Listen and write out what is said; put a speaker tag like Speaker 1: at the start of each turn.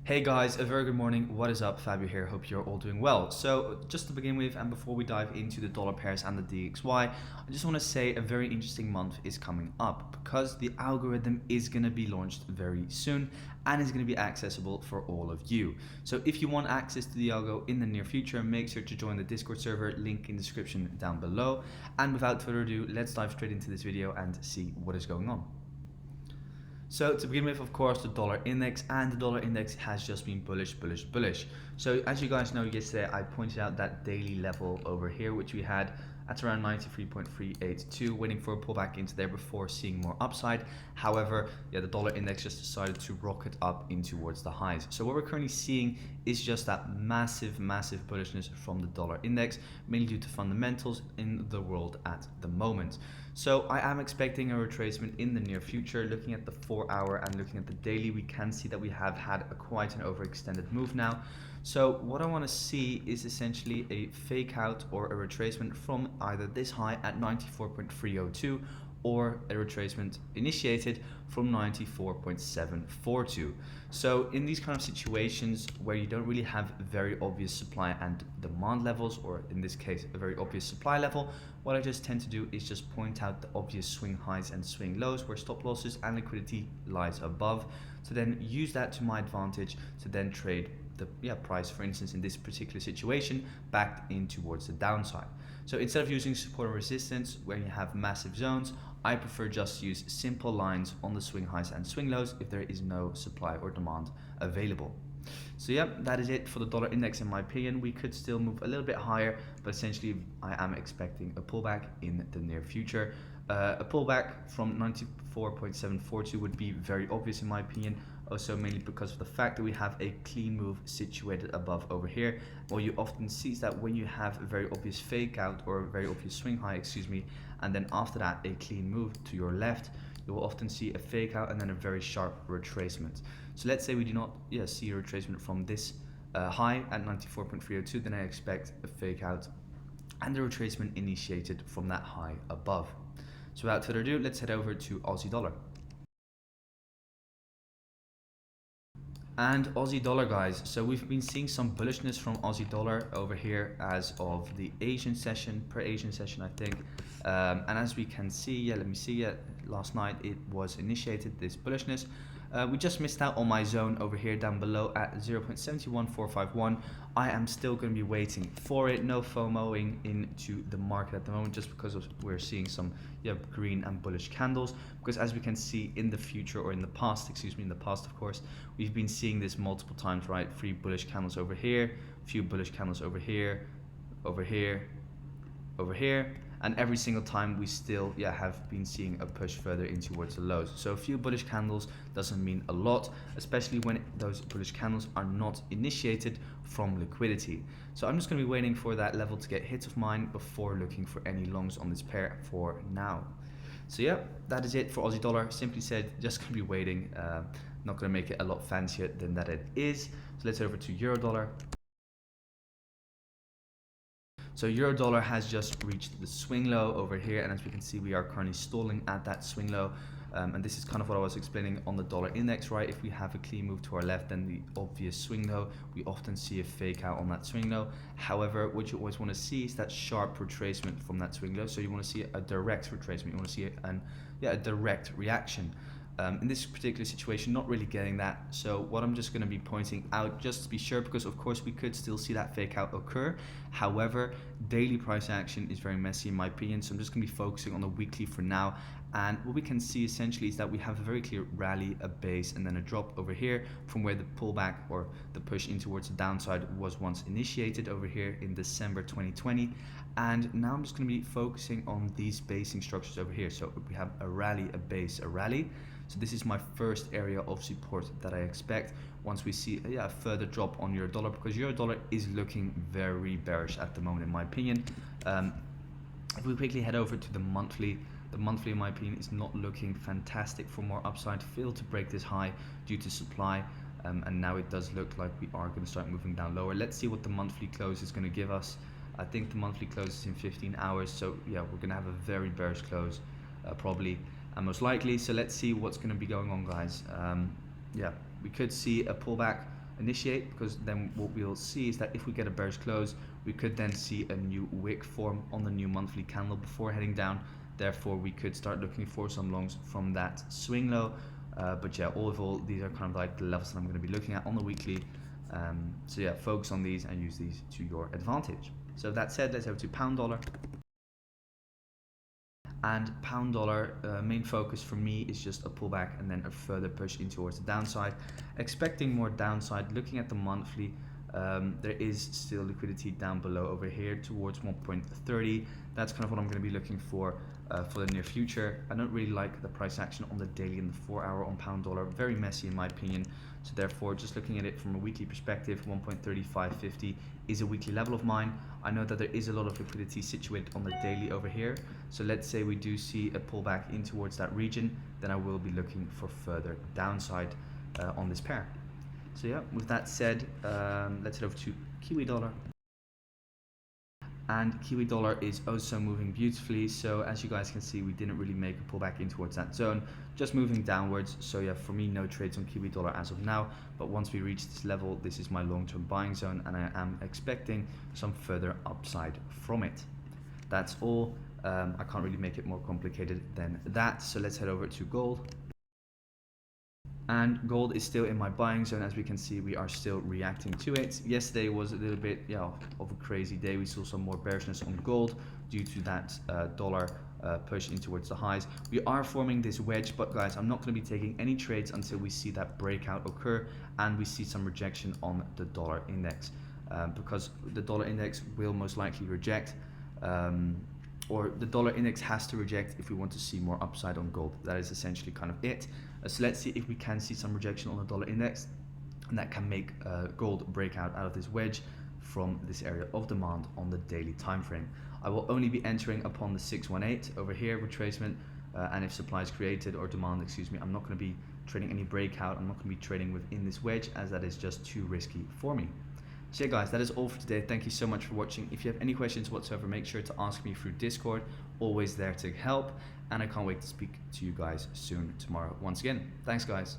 Speaker 1: Hey guys, a very good morning. What is up? Fabio here. Hope you're all doing well. So just to begin with, and before we dive into the dollar pairs and the DXY, I just want to say a very interesting month is coming up because the algorithm is going to be launched very soon and is going to be accessible for all of you. So if you want access to the algo in the near future, make sure to join the Discord server, link in the description down below. And without further ado, let's dive straight into this video and see what is going on. So to begin with, of course, the dollar index, and the dollar index has just been bullish. So as you guys know, yesterday I pointed out that daily level over here, which we had at around 93.382, waiting for a pullback into there before seeing more upside. However, yeah, the dollar index just decided to rocket up in towards the highs. So what we're currently seeing is just that massive bullishness from the dollar index, mainly due to fundamentals in the world at the moment. So I am expecting a retracement in the near future. Looking at the 4-hour and looking at the daily, we can see that we have had quite an overextended move now. So what I want to see is essentially a fake out or a retracement from either this high at 94.302 or a retracement initiated from 94.742. So in these kind of situations where you don't really have very obvious supply and demand levels, or in this case a very obvious supply level, what I just tend to do is just point out the obvious swing highs and swing lows where stop losses and liquidity lies above, to then use that to my advantage to then trade the price, for instance, in this particular situation, back in towards the downside. So instead of using support and resistance where you have massive zones, I prefer just use simple lines on the swing highs and swing lows if there is no supply or demand available. So yeah, that is it for the dollar index in my opinion. We could still move a little bit higher, but essentially I am expecting a pullback in the near future. A pullback from 94.742 would be very obvious in my opinion, also mainly because of the fact that we have a clean move situated above over here. What you often see is that when you have a very obvious fake out or a very obvious swing high, and then after that a clean move to your left, you will often see a fake out and then a very sharp retracement. So let's say we do not see a retracement from this high at 94.302, then I expect a fake out and a retracement initiated from that high above. So without further ado, let's head over to Aussie dollar. And Aussie dollar, guys, so we've been seeing some bullishness from Aussie dollar over here as of the Asian session, I think, and as we can see, let me see, last night it was initiated, this bullishness. We just missed out on my zone over here down below at 0.71451. I am still going to be waiting for it. No FOMOing into the market at the moment, just because we're seeing some green and bullish candles. Because as we can see in the future, or in the past, in the past of course, we've been seeing this multiple times, right? 3 bullish candles over here, a few bullish candles over here, over here, over here. And every single time we still have been seeing a push further in towards the lows. So a few bullish candles doesn't mean a lot, especially when those bullish candles are not initiated from liquidity. So I'm just going to be waiting for that level to get hit of mine before looking for any longs on this pair for now. So yeah, that is it for Aussie dollar. Simply said, just going to be waiting. Not going to make it a lot fancier than that it is. So let's head over to euro dollar. So euro dollar has just reached the swing low over here, and as we can see, we are currently stalling at that swing low. And this is kind of what I was explaining on the dollar index, right? If we have a clean move to our left, then the obvious swing low, we often see a fake out on that swing low. However, what you always want to see is that sharp retracement from that swing low. So you want to see a direct retracement. You want to see a direct reaction. In this particular situation, not really getting that. So what I'm just going to be pointing out, just to be sure, because of course we could still see that fake out occur. However, daily price action is very messy in my opinion. So I'm just going to be focusing on the weekly for now. And what we can see essentially is that we have a very clear rally, a base, and then a drop over here from where the pullback or the push in towards the downside was once initiated over here in December 2020. And now I'm just going to be focusing on these basing structures over here. So we have a rally, a base, a rally. So this is my first area of support that I expect once we see a further drop on euro dollar, because euro dollar is looking very bearish at the moment in my opinion. If we quickly head over to the monthly in my opinion is not looking fantastic for more upside. Failed to break this high due to supply, and now it does look like we are going to start moving down lower. Let's see what the monthly close is going to give us. I think the monthly close is in 15 hours, so yeah, we're going to have a very bearish close probably, and most likely. So let's see what's going to be going on, guys. Yeah, we could see a pullback initiate, because then what we'll see is that if we get a bearish close, we could then see a new wick form on the new monthly candle before heading down. Therefore, we could start looking for some longs from that swing low. But yeah, all of all, these are kind of like the levels that I'm going to be looking at on the weekly. So yeah, focus on these and use these to your advantage. So that said, let's go to pound dollar. And pound dollar, main focus for me is just a pullback and then a further push in towards the downside. Expecting more downside. Looking at the monthly, there is still liquidity down below over here towards 1.30. That's kind of what I'm going to be looking for the near future. I don't really like the price action on the daily and the 4 hour on pound dollar. Very messy in my opinion. So therefore, just looking at it from a weekly perspective, 1.3550 is a weekly level of mine. I know that there is a lot of liquidity situated on the daily over here. So let's say we do see a pullback in towards that region, then I will be looking for further downside on this pair. So yeah, with that said, let's head over to Kiwi dollar. And Kiwi dollar is also moving beautifully. So as you guys can see, we didn't really make a pullback in towards that zone, just moving downwards. So yeah, for me, no trades on Kiwi dollar as of now. But once we reach this level, this is my long-term buying zone, and I am expecting some further upside from it. That's all. I can't really make it more complicated than that. So let's head over to gold. And gold is still in my buying zone. As we can see, we are still reacting to it. Yesterday was a little bit of a crazy day. We saw some more bearishness on gold due to that dollar push in towards the highs. We are forming this wedge, but guys, I'm not going to be taking any trades until we see that breakout occur and we see some rejection on the dollar index, because the dollar index will most likely reject, or the dollar index has to reject if we want to see more upside on gold. That is essentially kind of it. So let's see if we can see some rejection on the dollar index, and that can make gold break out of this wedge from this area of demand on the daily time frame. I will only be entering upon the 618 over here retracement, and if supply is created, or demand, excuse me, I'm not going to be trading any breakout. I'm not going to be trading within this wedge, as that is just too risky for me. So yeah guys, that is all for today. Thank you so much for watching. If you have any questions whatsoever, make sure to ask me through Discord. Always there to help, and I can't wait to speak to you guys soon tomorrow. Once again, thanks guys.